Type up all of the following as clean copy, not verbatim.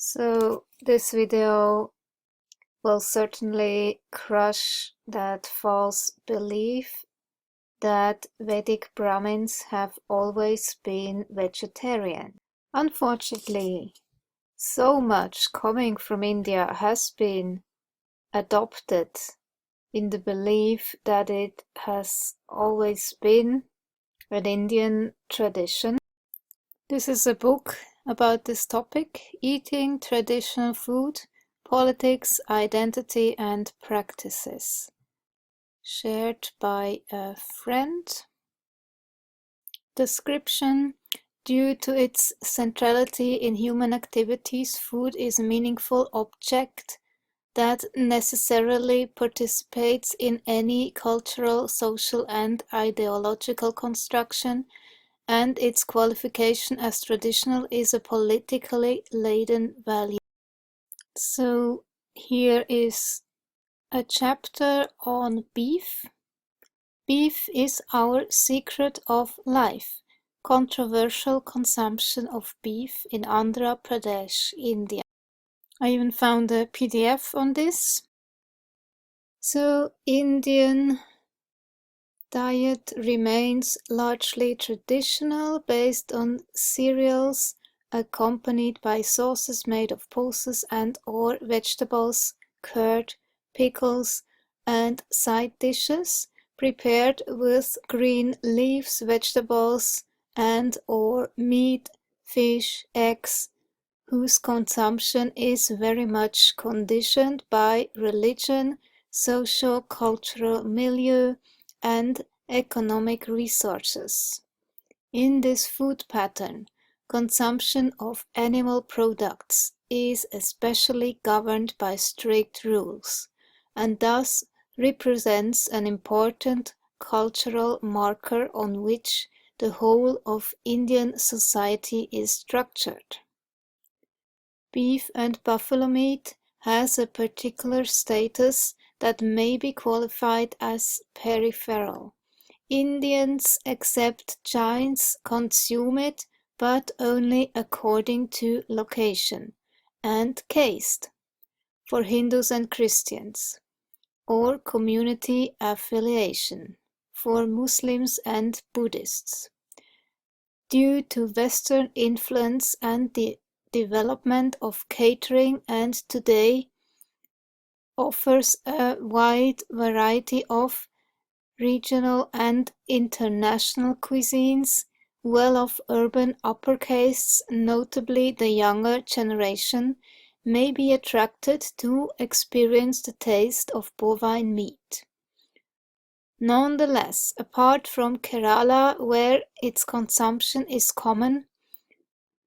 So this video will certainly crush that false belief that Vedic Brahmins have always been vegetarian. Unfortunately, so much coming from India has been adopted in the belief that it has always been an Indian tradition. This is a book about this topic: eating traditional food, politics, identity and practices, shared by a friend. Description: due to its centrality in human activities, food is a meaningful object that necessarily participates in any cultural, social and ideological construction, and its qualification as traditional is a politically laden value. So here is a chapter on beef. Beef is our secret of life. Controversial consumption of beef in Andhra Pradesh, India. I even found a PDF on this. So Indian diet remains largely traditional, based on cereals accompanied by sauces made of pulses and or vegetables, curd, pickles, and side dishes prepared with green leaves, vegetables, and or meat, fish, eggs, whose consumption is very much conditioned by religion, socio-cultural milieu, and economic resources. In this food pattern, consumption of animal products is especially governed by strict rules, and thus represents an important cultural marker on which the whole of Indian society is structured. Beef and buffalo meat has a particular status that may be qualified as peripheral. Indians except Jains consume it, but only according to location and caste, for Hindus and Christians, or community affiliation, for Muslims and Buddhists. Due to Western influence and the development of catering, and today offers a wide variety of regional and international cuisines, well-off urban upper castes, notably the younger generation, may be attracted to experience the taste of bovine meat. Nonetheless, apart from Kerala, where its consumption is common,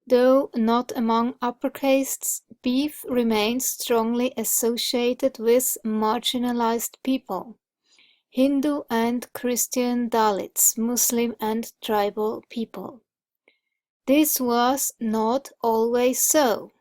though not among upper castes, beef remains strongly associated with marginalized people: Hindu and Christian Dalits, Muslim and tribal people. This was not always so.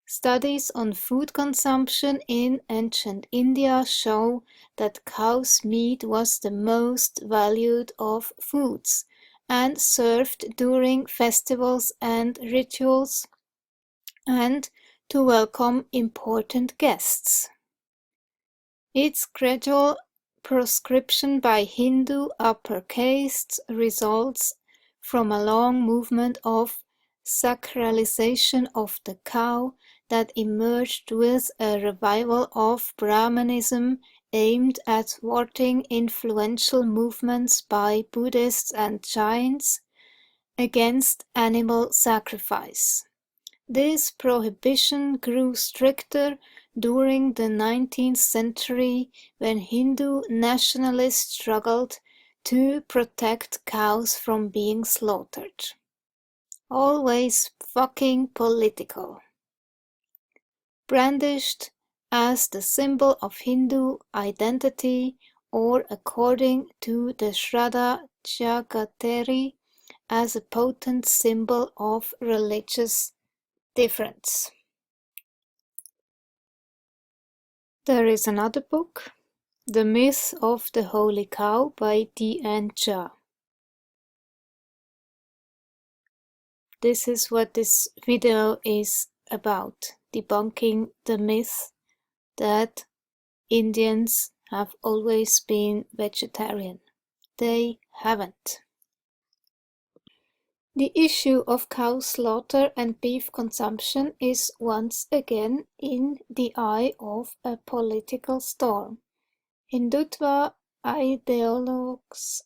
Studies on food consumption in ancient India show that cow's meat was the most valued of foods, and served during festivals and rituals, and to welcome important guests. Its gradual proscription by Hindu upper castes results from a long movement of sacralisation of the cow that emerged with a revival of Brahmanism aimed at thwarting influential movements by Buddhists and Jains against animal sacrifice. This prohibition grew stricter during the 19th century, when Hindu nationalists struggled to protect cows from being slaughtered. Always fucking political. Brandished as the symbol of Hindu identity, or according to the Shraddha Jagateri, as a potent symbol of religious difference. There is another book, The Myth of the Holy Cow by D.N. Shah. This is what this video is about debunking the myth that Indians have always been vegetarian. They haven't. The issue of cow slaughter and beef consumption is once again in the eye of a political storm. Hindutva ideologues,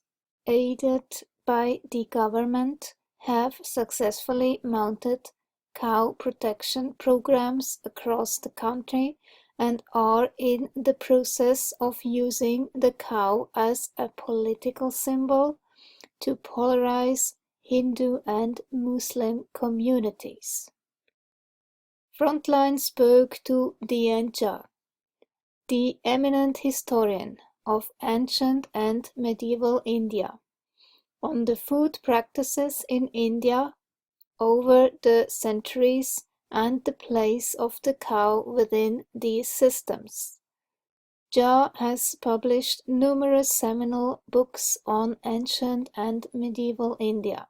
aided by the government, have successfully mounted cow protection programs across the country and are in the process of using the cow as a political symbol to polarize Hindu and Muslim communities. Frontline spoke to D.N. Shah, the eminent historian of ancient and medieval India, on the food practices in India over the centuries and the place of the cow within these systems. Shah has published numerous seminal books on ancient and medieval India.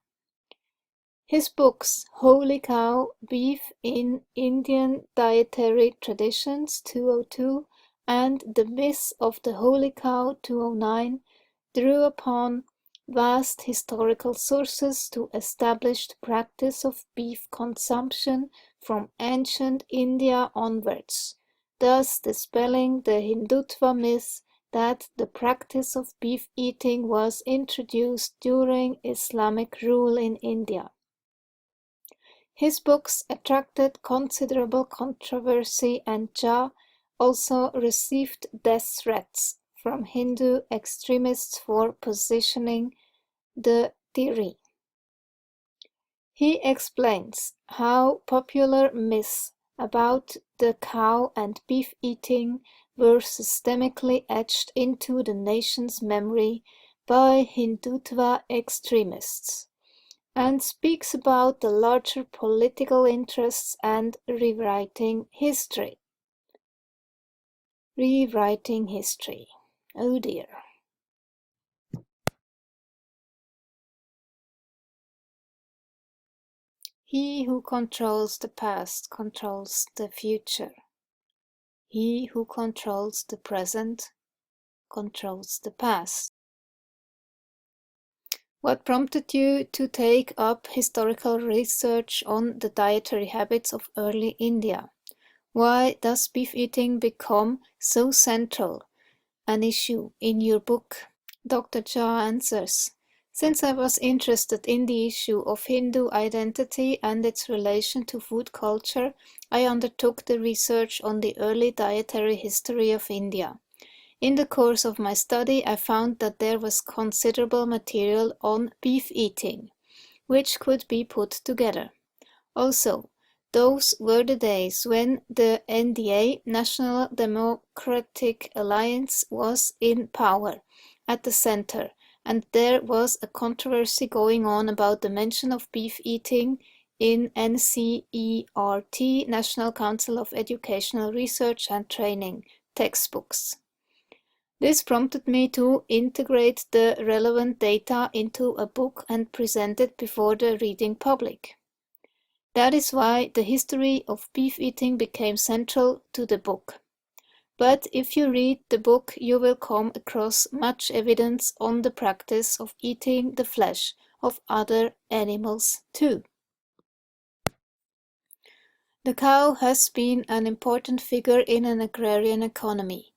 His books Holy Cow, Beef in Indian Dietary Traditions 202 and The Myth of the Holy Cow 209 drew upon vast historical sources to establish the practice of beef consumption from ancient India onwards, thus dispelling the Hindutva myth that the practice of beef eating was introduced during Islamic rule in India. His books attracted considerable controversy, and Shah also received death threats from Hindu extremists for positioning the theory. He explains how popular myths about the cow and beef eating were systemically etched into the nation's memory by Hindutva extremists, and speaks about the larger political interests and rewriting history. Rewriting history. Oh dear. He who controls the past controls the future. He who controls the present controls the past. What prompted you to take up historical research on the dietary habits of early India? Why does beef eating become so central an issue in your book? Dr. Shah answers, since I was interested in the issue of Hindu identity and its relation to food culture, I undertook the research on the early dietary history of India. In the course of my study, I found that there was considerable material on beef eating, which could be put together. Also, those were the days when the NDA, National Democratic Alliance, was in power at the center, and there was a controversy going on about the mention of beef eating in NCERT, National Council of Educational Research and Training, textbooks. This prompted me to integrate the relevant data into a book and present it before the reading public. That is why the history of beef eating became central to the book. But if you read the book, you will come across much evidence on the practice of eating the flesh of other animals too. The cow has been an important figure in an agrarian economy.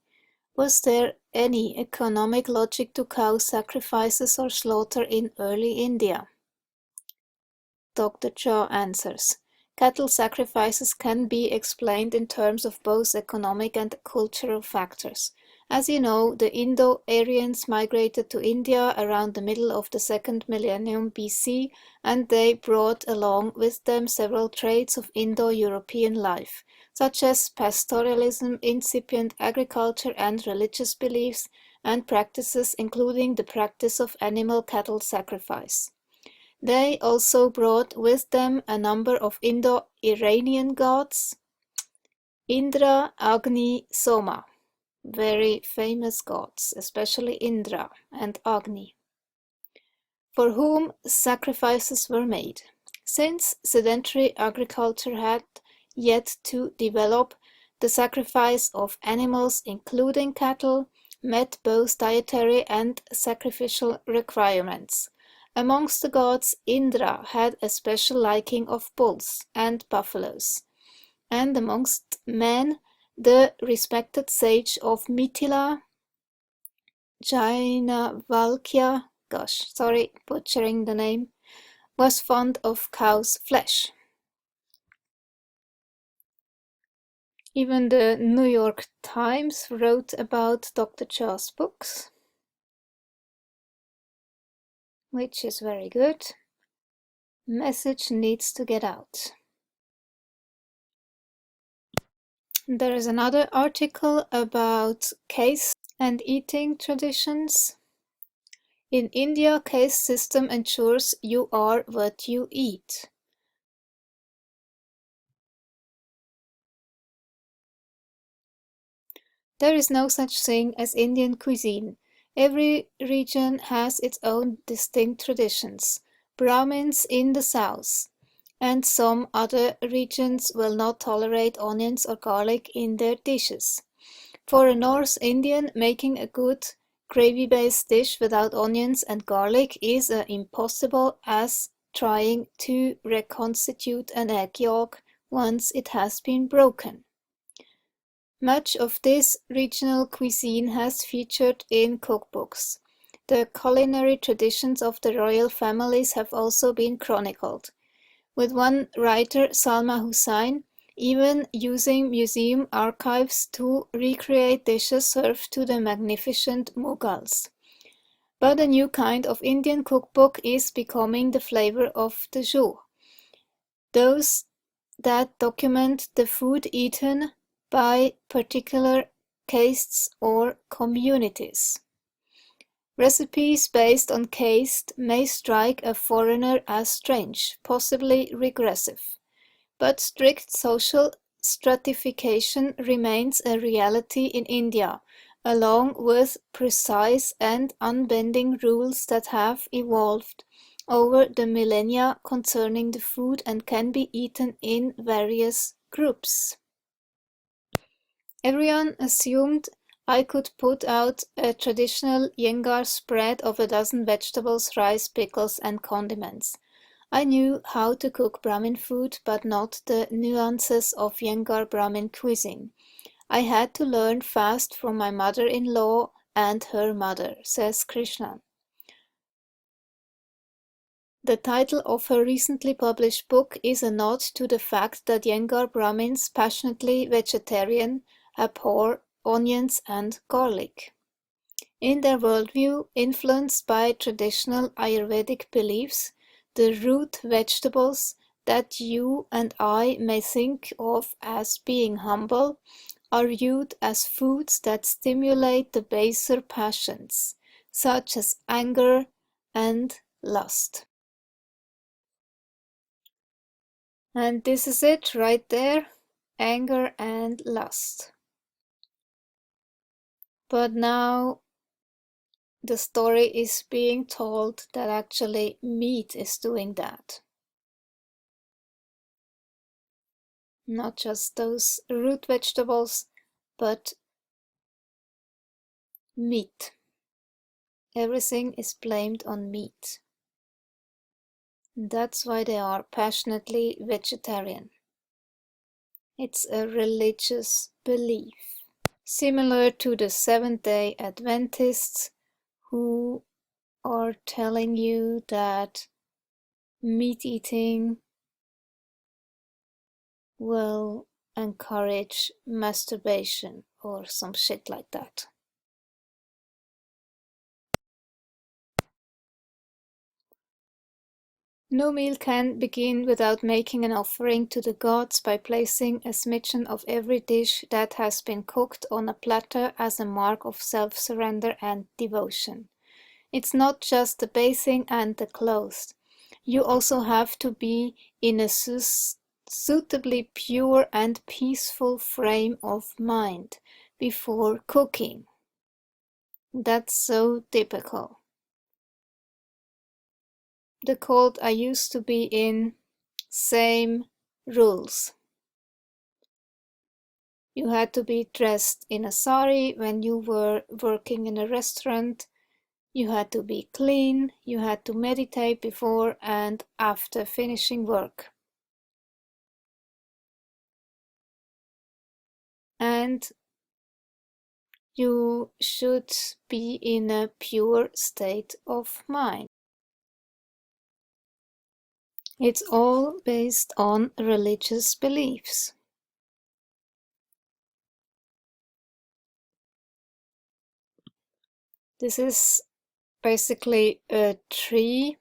Was there any economic logic to cow sacrifices or slaughter in early India? Dr. Shah answers, cattle sacrifices can be explained in terms of both economic and cultural factors. As you know, the Indo-Aryans migrated to India around the middle of the second millennium BC, and they brought along with them several traits of Indo-European life, such as pastoralism, incipient agriculture, and religious beliefs and practices, including the practice of animal cattle sacrifice. They also brought with them a number of Indo-Iranian gods, Indra, Agni, Soma, very famous gods, especially Indra and Agni, for whom sacrifices were made. Since sedentary agriculture had yet to develop, the sacrifice of animals, including cattle, met both dietary and sacrificial requirements. Amongst the gods, Indra had a special liking of bulls and buffaloes, and amongst men, the respected sage of Mithila, Jainavalkya, sorry, butchering the name, was fond of cow's flesh. Even the New York Times wrote about Dr. Shah's books, which is very good. Message needs to get out. There is another article about caste and eating traditions. In India, caste system ensures you are what you eat. There is no such thing as Indian cuisine. Every region has its own distinct traditions. Brahmins in the south and some other regions will not tolerate onions or garlic in their dishes. For a North Indian, making a good gravy-based dish without onions and garlic is impossible as trying to reconstitute an egg yolk once it has been broken. Much of this regional cuisine has featured in cookbooks. The culinary traditions of the royal families have also been chronicled, with one writer, Salma Hussain, even using museum archives to recreate dishes served to the magnificent Mughals. But a new kind of Indian cookbook is becoming the flavor of the jour. Those that document the food eaten by particular castes or communities. Recipes based on caste may strike a foreigner as strange, possibly regressive, but strict social stratification remains a reality in India, along with precise and unbending rules that have evolved over the millennia concerning the food and can be eaten in various groups. Everyone assumed I could put out a traditional Yengar spread of a dozen vegetables, rice, pickles, and condiments. I knew how to cook Brahmin food, but not the nuances of Yengar Brahmin cuisine. I had to learn fast from my mother-in-law and her mother, says Krishnan. The title of her recently published book is a nod to the fact that Yengar Brahmins, passionately vegetarian, abhor onions and garlic. In their worldview, influenced by traditional Ayurvedic beliefs, the root vegetables that you and I may think of as being humble are viewed as foods that stimulate the baser passions, such as anger and lust. And this is it right there, anger and lust. But now the story is being told that actually meat is doing that. Not just those root vegetables, but meat. Everything is blamed on meat. That's why they are passionately vegetarian. It's a religious belief. Similar to the Seventh-day Adventists who are telling you that meat eating will encourage masturbation or some shit like that. No meal can begin without making an offering to the gods by placing a smidgen of every dish that has been cooked on a platter as a mark of self-surrender and devotion. It's not just the bathing and the clothes. You also have to be in a suitably pure and peaceful frame of mind before cooking. That's so typical. The cult I used to be in, same rules. You had to be dressed in a sari when you were working in a restaurant. You had to be clean. You had to meditate before and after finishing work. And you should be in a pure state of mind. It's all based on religious beliefs. This is basically a tree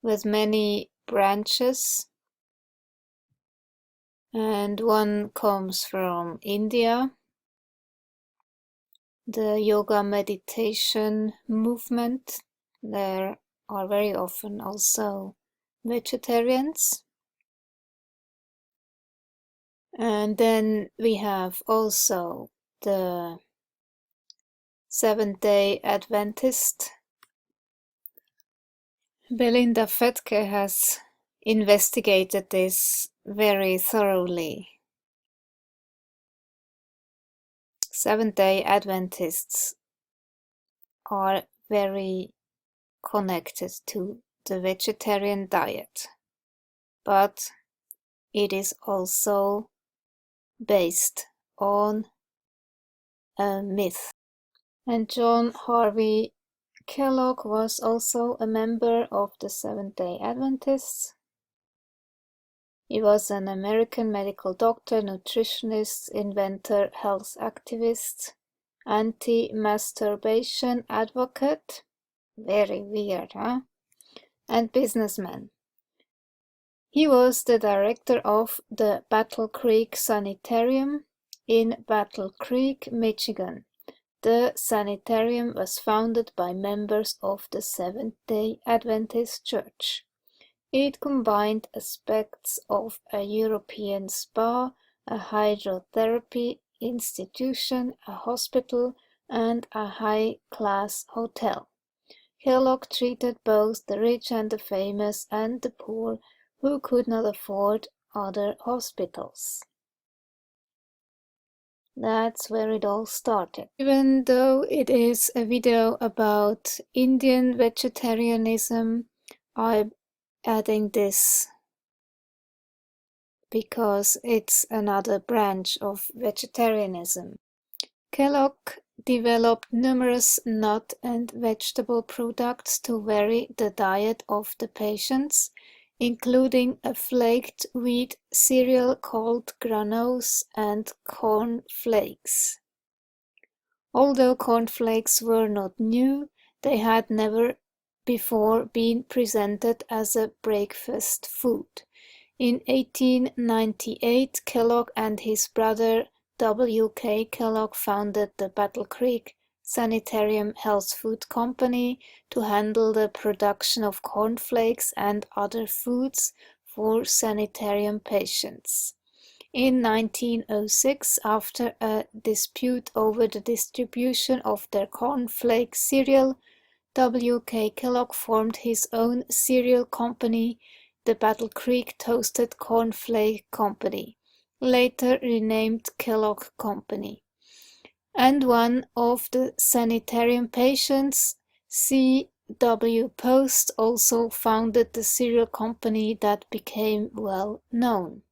with many branches, and one comes from India. The yoga meditation movement, there are very often also vegetarians. And then we have also the Seventh-day Adventist. Belinda Fettke has investigated this very thoroughly. Seventh-day Adventists are very connected to the vegetarian diet, but it is also based on a myth. And John Harvey Kellogg was also a member of the Seventh-day Adventists. He was an American medical doctor, nutritionist, inventor, health activist, anti-masturbation advocate, very weird, huh? And businessman. He was the director of the Battle Creek Sanitarium in Battle Creek, Michigan. The sanitarium was founded by members of the Seventh-day Adventist Church. It combined aspects of a European spa, a hydrotherapy institution, a hospital, and a high-class hotel. Kellogg treated both the rich and the famous and the poor who could not afford other hospitals. That's where it all started. Even though it is a video about Indian vegetarianism, I'm adding this because it's another branch of vegetarianism. Kellogg developed numerous nut and vegetable products to vary the diet of the patients, including a flaked wheat cereal called granose and corn flakes. Although cornflakes were not new, they had never before been presented as a breakfast food. In 1898, Kellogg and his brother W. K. Kellogg founded the Battle Creek Sanitarium Health Food Company to handle the production of cornflakes and other foods for sanitarium patients. In 1906, after a dispute over the distribution of their cornflake cereal, W. K. Kellogg formed his own cereal company, the Battle Creek Toasted Cornflake Company, later renamed Kellogg Company. And one of the sanitarium patients, C. W. Post, also founded the cereal company that became well known.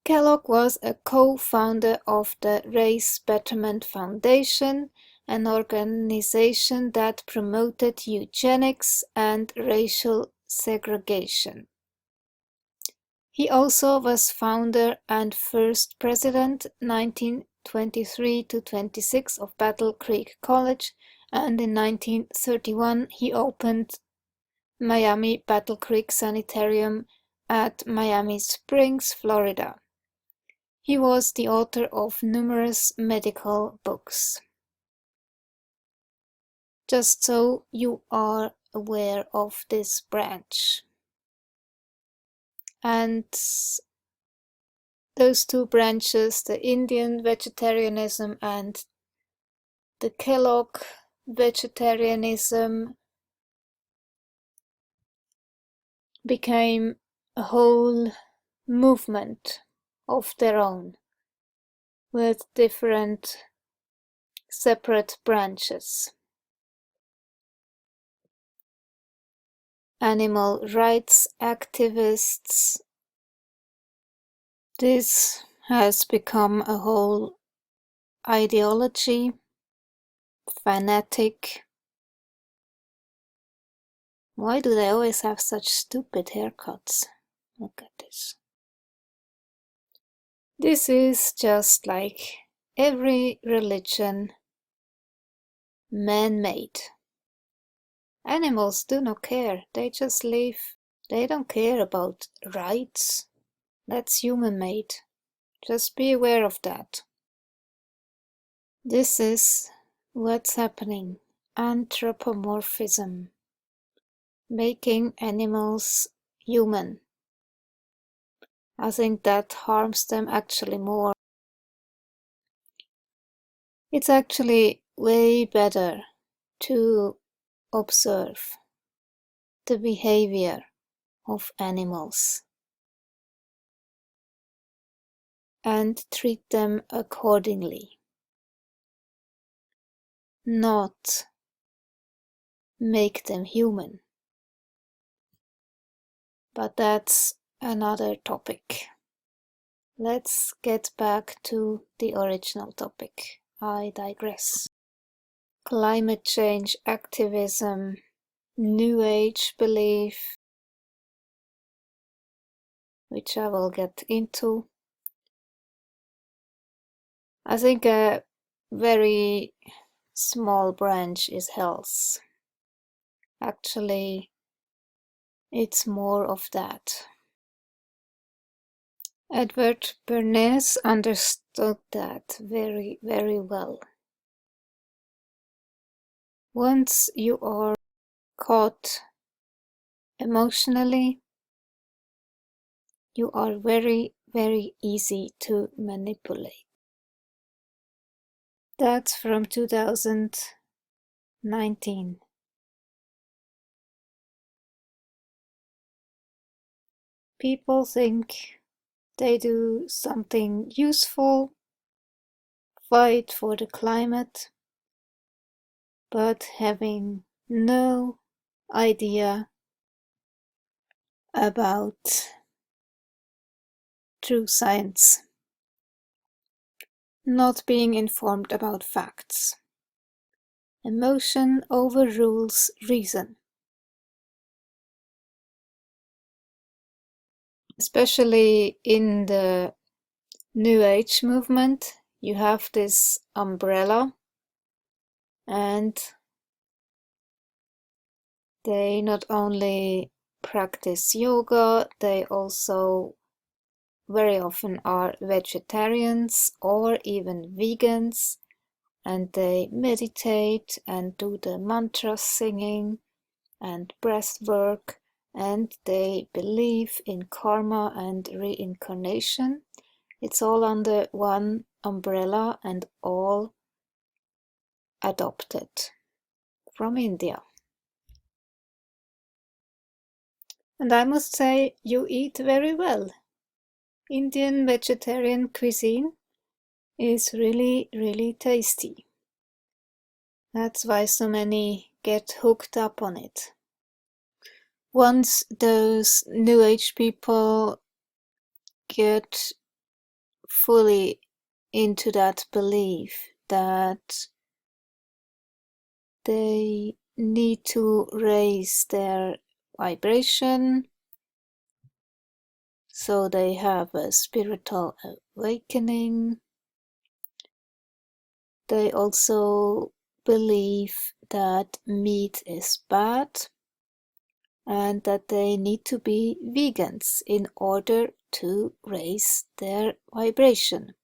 Kellogg was a co-founder of the Race Betterment Foundation, an organization that promoted eugenics and racial segregation. He also was founder and first president 1923 to 26 of Battle Creek College, and in 1931 he opened Miami Battle Creek Sanitarium at Miami Springs, Florida. He was the author of numerous medical books. Just so you are aware of this branch. And those two branches, the Indian vegetarianism and the Kellogg vegetarianism, became a whole movement of their own. with different separate branches. Animal rights activists. This has become a whole ideology, fanatic. Why do they always have such stupid haircuts? Look at this. This is just like every religion, man-made. Animals do not care, they just live. They don't care about rights. That's human-made. Just be aware of that. This is what's happening. Anthropomorphism. Making animals human. I think that harms them actually more. It's actually way better to observe the behavior of animals and treat them accordingly, not make them human. But that's another topic. Let's get back to the original topic. I digress. Climate change activism, New Age belief, which I will get into. I think a very small branch is health. Actually, it's more of that. Edward Bernays understood that very, very well. Once you are caught emotionally, you are very, very easy to manipulate. That's from 2019. People think they do something useful, fight for the climate, but having no idea about true science, not being informed about facts. Emotion overrules reason. Especially in the New Age movement, you have this umbrella, and they not only practice yoga, they also very often are vegetarians or even vegans, and they meditate and do the mantra singing and breath work, and they believe in karma and reincarnation. It's all under one umbrella and all adopted from India. And I must say, you eat very well. Indian vegetarian cuisine is really, really tasty. That's why so many get hooked up on it. Once those New Age people get fully into that belief that they need to raise their vibration, so they have a spiritual awakening. They also believe that meat is bad and that they need to be vegans in order to raise their vibration.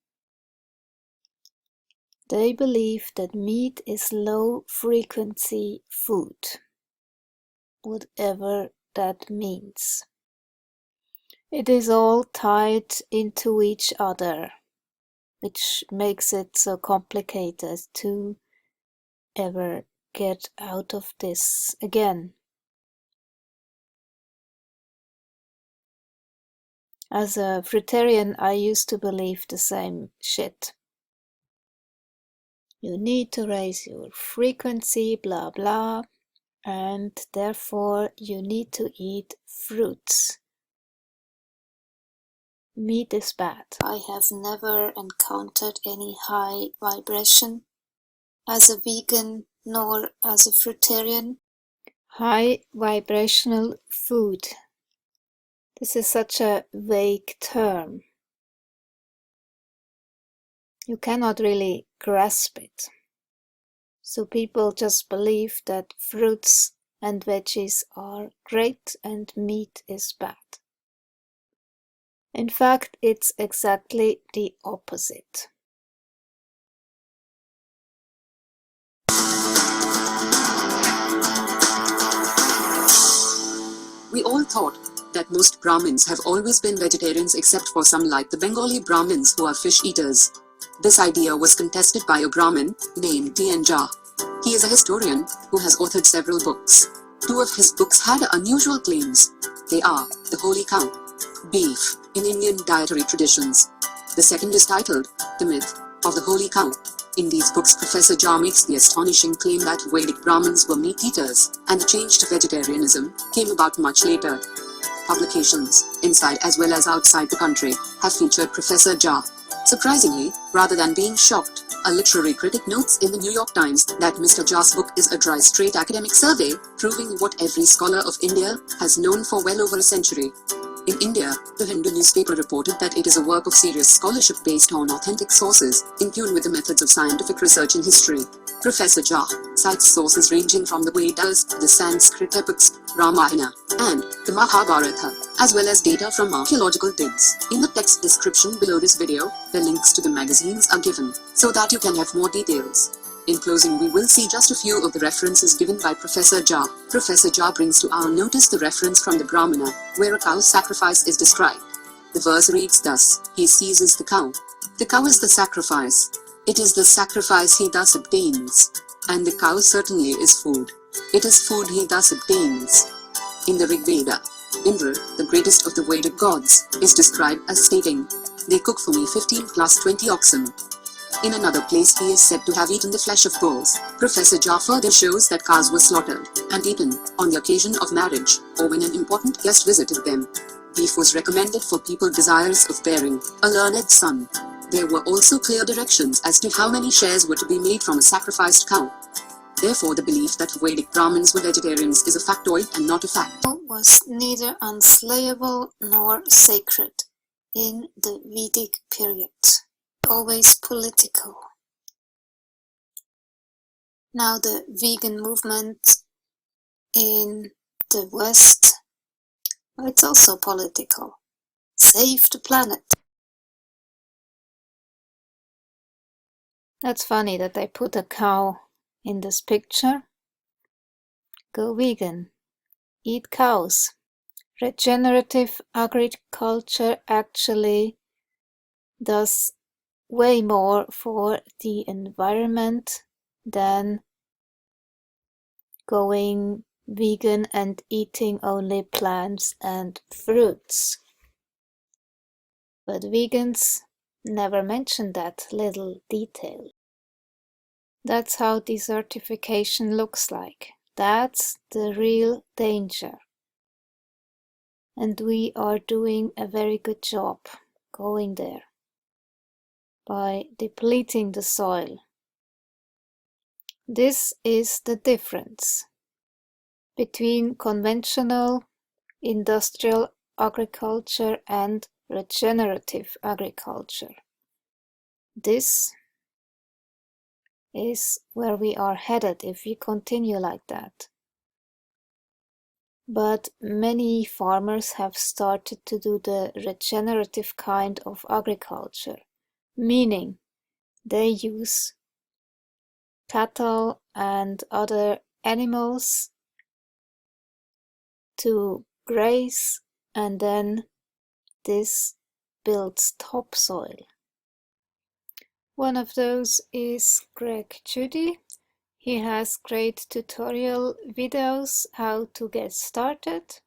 They believe that meat is low-frequency food, whatever that means. It is all tied into each other, which makes it so complicated to ever get out of this again. As a fruitarian, I used to believe the same shit. You need to raise your frequency, blah blah, and therefore you need to eat fruits. Meat is bad. I have never encountered any high vibration as a vegan nor as a fruitarian. High vibrational food. This is such a vague term. You cannot really grasp it. So people just believe that fruits and veggies are great and meat is bad. In fact, it's exactly the opposite. We all thought that most Brahmins have always been vegetarians except for some like the Bengali Brahmins who are fish eaters. This idea was contested by a Brahmin named D.N. Shah. He is a historian who has authored several books. Two of his books had unusual claims. They are The Holy Cow, Beef in Indian Dietary Traditions. The second is titled The Myth of the Holy Cow. In these books, Professor Shah makes the astonishing claim that Vedic Brahmins were meat eaters, and the change to vegetarianism came about much later. Publications, inside as well as outside the country, have featured Professor Shah. Surprisingly, rather than being shocked, a literary critic notes in the New York Times that Mr. Shah's book is a dry, straight academic survey, proving what every scholar of India has known for well over a century. In India, the Hindu newspaper reported that it is a work of serious scholarship based on authentic sources, in tune with the methods of scientific research and history. Professor Shah cites sources ranging from the Vedas, the Sanskrit epics, Ramayana, and the Mahabharata, as well as data from archaeological digs. In the text description below this video, the links to the magazines are given, so that you can have more details. In closing, we will see just a few of the references given by Professor Shah. Professor Shah brings to our notice the reference from the Brahmana, where a cow's sacrifice is described. The verse reads thus: He seizes the cow. The cow is the sacrifice. It is the sacrifice he thus obtains. And the cow certainly is food. It is food he thus obtains. In the Rig Veda, Indra, the greatest of the Vedic gods, is described as stating, They cook for me 15 plus 20 oxen. In another place he is said to have eaten the flesh of bulls. Professor Shah further shows that cows were slaughtered and eaten on the occasion of marriage or when an important guest visited them. Beef was recommended for people desirous of bearing a learned son. There were also clear directions as to how many shares were to be made from a sacrificed cow. Therefore, the belief that Vedic Brahmins were vegetarians is a factoid and not a fact. Was neither unslayable nor sacred in the Vedic period. Always political. Now the vegan movement in the West, it's also political. Save the planet. That's funny that they put a cow in this picture. Go vegan. Eat cows. Regenerative agriculture actually does way more for the environment than going vegan and eating only plants and fruits. But vegans never mention that little detail. That's how desertification looks like. That's the real danger. And we are doing a very good job going there by depleting the soil. This is the difference between conventional industrial agriculture and regenerative agriculture. This is where we are headed if we continue like that. But many farmers have started to do the regenerative kind of agriculture, meaning they use cattle and other animals to graze, and then this builds topsoil. One of those is Greg Judy. He has great tutorial videos how to get started,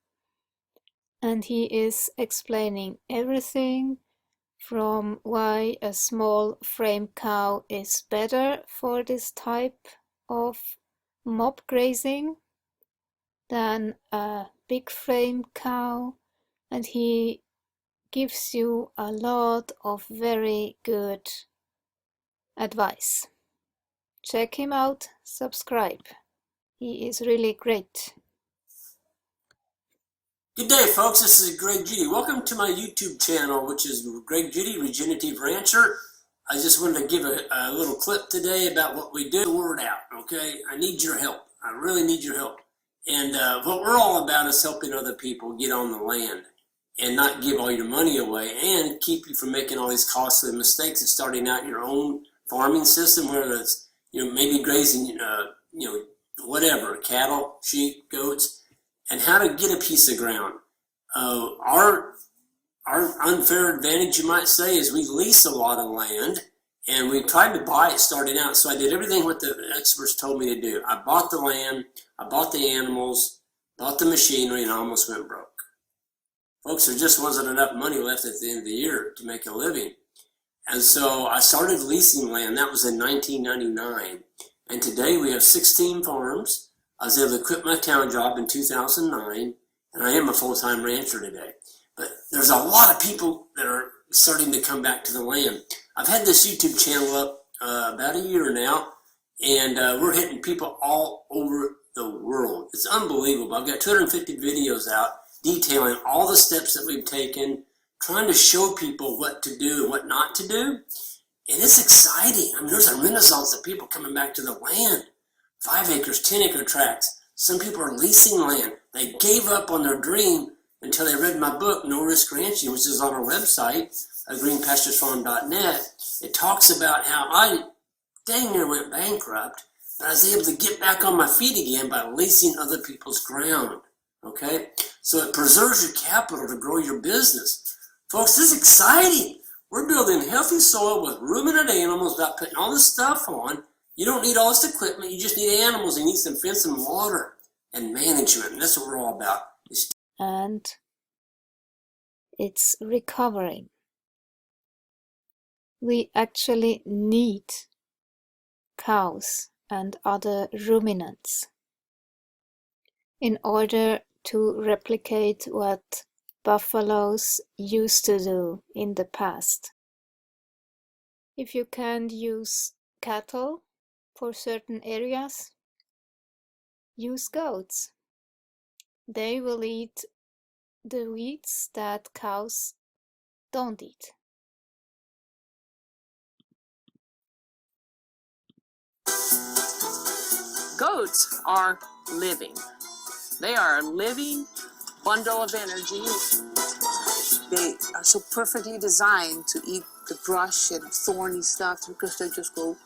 and he is explaining everything from why a small frame cow is better for this type of mob grazing than a big frame cow, and he gives you a lot of very good advice. Check him out, subscribe. He is really great. Good day, folks. This is Greg Judy. Welcome to my YouTube channel, which is Greg Judy, Regenerative Rancher. I just wanted to give a little clip today about what we do. The word out, okay? I need your help. I really need your help. And what we're all about is helping other people get on the land and not give all your money away and keep you from making all these costly mistakes of starting out your own farming system, whether it's, maybe grazing, whatever, cattle, sheep, goats, and how to get a piece of ground. Our unfair advantage, you might say, is we lease a lot of land, and we tried to buy it starting out. So I did everything what the experts told me to do. I bought the land, I bought the animals, bought the machinery, and I almost went broke. Folks, there just wasn't enough money left at the end of the year to make a living. And so I started leasing land. That was in 1999. And today we have 16 farms. I was able to quit my town job in 2009, and I am a full-time rancher today. But there's a lot of people that are starting to come back to the land. I've had this YouTube channel up about a year now, and we're hitting people all over the world. It's unbelievable. I've got 250 videos out detailing all the steps that we've taken, trying to show people what to do and what not to do. And it's exciting. I mean, there's a renaissance of people coming back to the land. 5 acres, 10 acre tracts. Some people are leasing land. They gave up on their dream until they read my book, No Risk Ranching, which is on our website, greenpasturesfarm.net. It talks about how I dang near went bankrupt, but I was able to get back on my feet again by leasing other people's ground. Okay? So it preserves your capital to grow your business. Folks, this is exciting. We're building healthy soil with ruminant animals without putting all this stuff on. You don't need all this equipment. You just need animals. You need some fence and water and management. And that's what we're all about. And it's recovering. We actually need cows and other ruminants in order to replicate what buffaloes used to do in the past. If you can't use cattle for certain areas, use goats. They will eat the weeds that cows don't eat. Goats are living. They are a living bundle of energy. They are so perfectly designed to eat the brush and thorny stuff because they just go.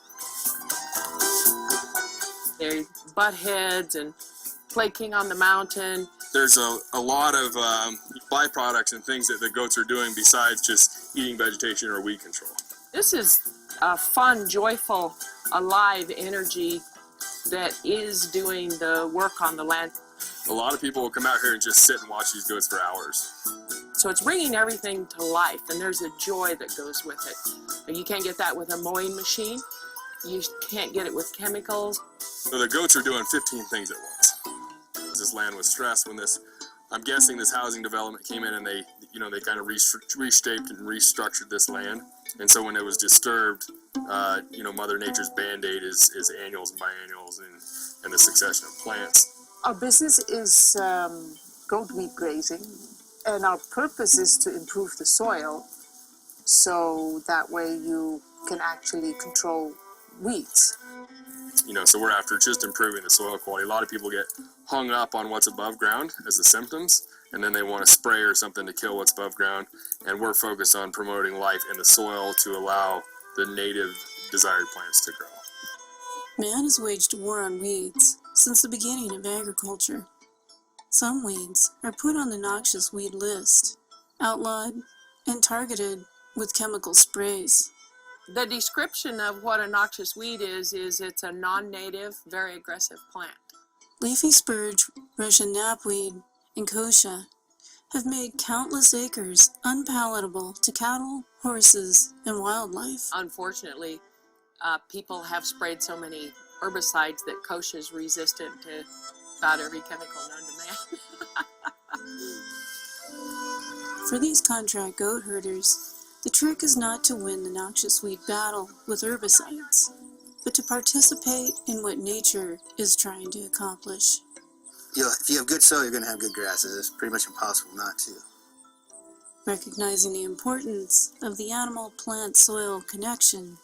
They butt heads and play king on the mountain. There's a lot of byproducts and things that the goats are doing besides just eating vegetation or weed control. This is a fun, joyful, alive energy that is doing the work on the land. A lot of people will come out here and just sit and watch these goats for hours. So it's bringing everything to life, and there's a joy that goes with it. You can't get that with a mowing machine. You can't get it with chemicals. So the goats are doing 15 things at once. This land was stressed when I'm guessing this housing development came in, and they kind of reshaped and restructured this land. And so when it was disturbed, Mother Nature's band-aid is annuals and biennials and the succession of plants. Our business is goat weed grazing, and our purpose is to improve the soil so that way you can actually control weeds. So we're after just improving the soil quality. A lot of people get hung up on what's above ground as the symptoms, and then they want to spray or something to kill what's above ground. And we're focused on promoting life in the soil to allow the native desired plants to grow. Man has waged war on weeds since the beginning of agriculture. Some weeds are put on the noxious weed list, outlawed, and targeted with chemical sprays. The description of what a noxious weed is it's a non-native, very aggressive plant. Leafy spurge, Russian knapweed, and kochia have made countless acres unpalatable to cattle, horses, and wildlife. Unfortunately, people have sprayed so many herbicides that kochia is resistant to about every chemical known to man. For these contract goat herders, the trick is not to win the noxious weed battle with herbicides, but to participate in what nature is trying to accomplish. If you have good soil, you're going to have good grasses. It's pretty much impossible not to. Recognizing the importance of the animal-plant-soil connection,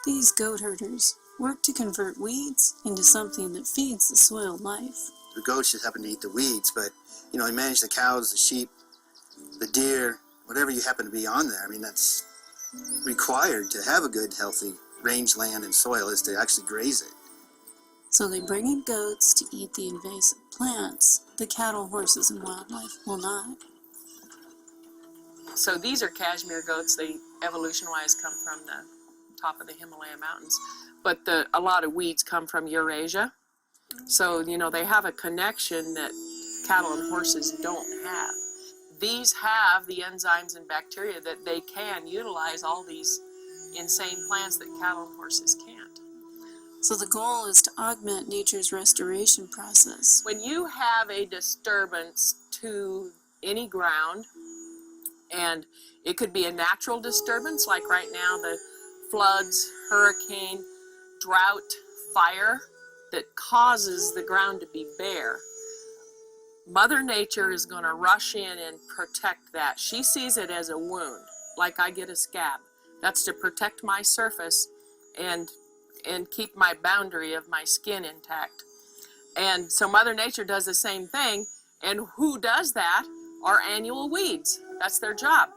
these goat herders work to convert weeds into something that feeds the soil life. The goats just happen to eat the weeds, but, you manage the cows, the sheep, the deer, whatever you happen to be on there. I mean, that's required to have a good, healthy range land and soil is to actually graze it. So they bring in goats to eat the invasive plants. The cattle, horses, and wildlife will not. So these are cashmere goats. They evolution-wise come from the top of the Himalaya mountains. But a lot of weeds come from Eurasia. So, they have a connection that cattle and horses don't have. These have the enzymes and bacteria that they can utilize all these insane plants that cattle and horses can't. So the goal is to augment nature's restoration process. When you have a disturbance to any ground, and it could be a natural disturbance, like right now the floods, hurricane, drought, fire that causes the ground to be bare, Mother Nature is going to rush in and protect that. She sees it as a wound, like I get a scab. That's to protect my surface and keep my boundary of my skin intact. And so Mother Nature does the same thing. And who does that are annual weeds. That's their job.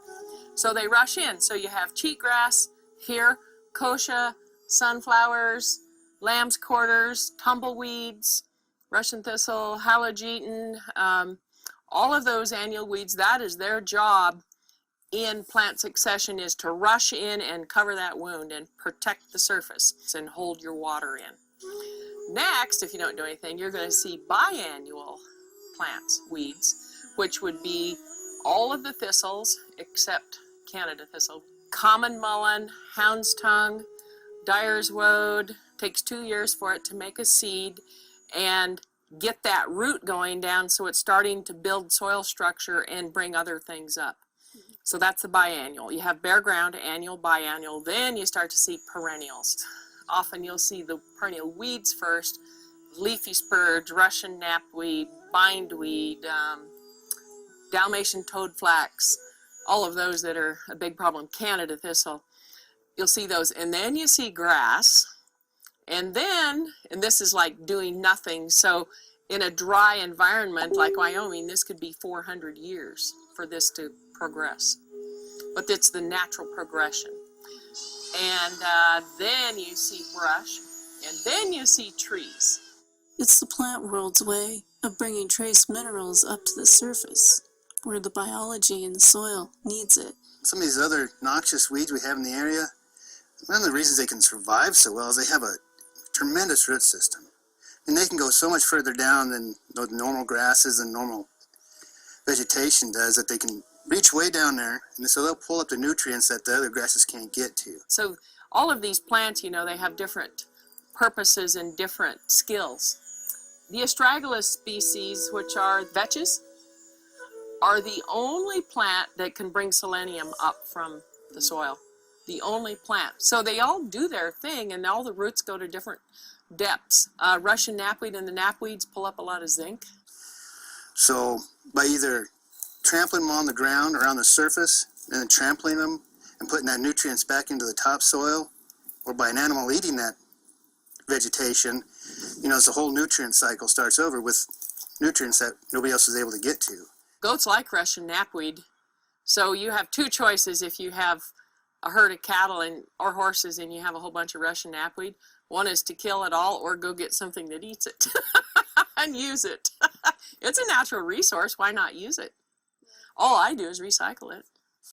So they rush in. So you have cheatgrass here, kochia, sunflowers, lamb's quarters, tumbleweeds, Russian thistle, halogeton, all of those annual weeds. That is their job in plant succession, is to rush in and cover that wound and protect the surface and hold your water in. Next, if you don't do anything, you're going to see biannual plants, weeds, which would be all of the thistles except Canada thistle. Common mullein, hound's tongue, dyer's woad. Takes 2 years for it to make a seed and get that root going down so it's starting to build soil structure and bring other things up. So that's the biannual. You have bare ground, annual, biannual. Then you start to see perennials. Often you'll see the perennial weeds first, leafy spurge, Russian knapweed, bindweed, Dalmatian toadflax, all of those that are a big problem, Canada thistle. You'll see those. And then you see grass. And this is like doing nothing. So in a dry environment like Wyoming, this could be 400 years for this to progress. But it's the natural progression. And then you see brush, and then you see trees. It's the plant world's way of bringing trace minerals up to the surface, where the biology in the soil needs it. Some of these other noxious weeds we have in the area, one of the reasons they can survive so well is they have a tremendous root system. And they can go so much further down than the normal grasses and normal vegetation does, that they can reach way down there, and so they'll pull up the nutrients that the other grasses can't get to. So all of these plants, they have different purposes and different skills. The astragalus species, which are vetches, are the only plant that can bring selenium up from the soil. The only plant. So they all do their thing, and all the roots go to different depths. Russian knapweed and the knapweeds pull up a lot of zinc. So by either trampling them on the ground or on the surface, and then trampling them and putting that nutrients back into the topsoil, or by an animal eating that vegetation, as the whole nutrient cycle starts over with nutrients that nobody else is able to get to. Goats like Russian knapweed. So you have two choices if you have a herd of cattle or horses and you have a whole bunch of Russian knapweed. One is to kill it all or go get something that eats it and use it. It's a natural resource. Why not use it? All I do is recycle it.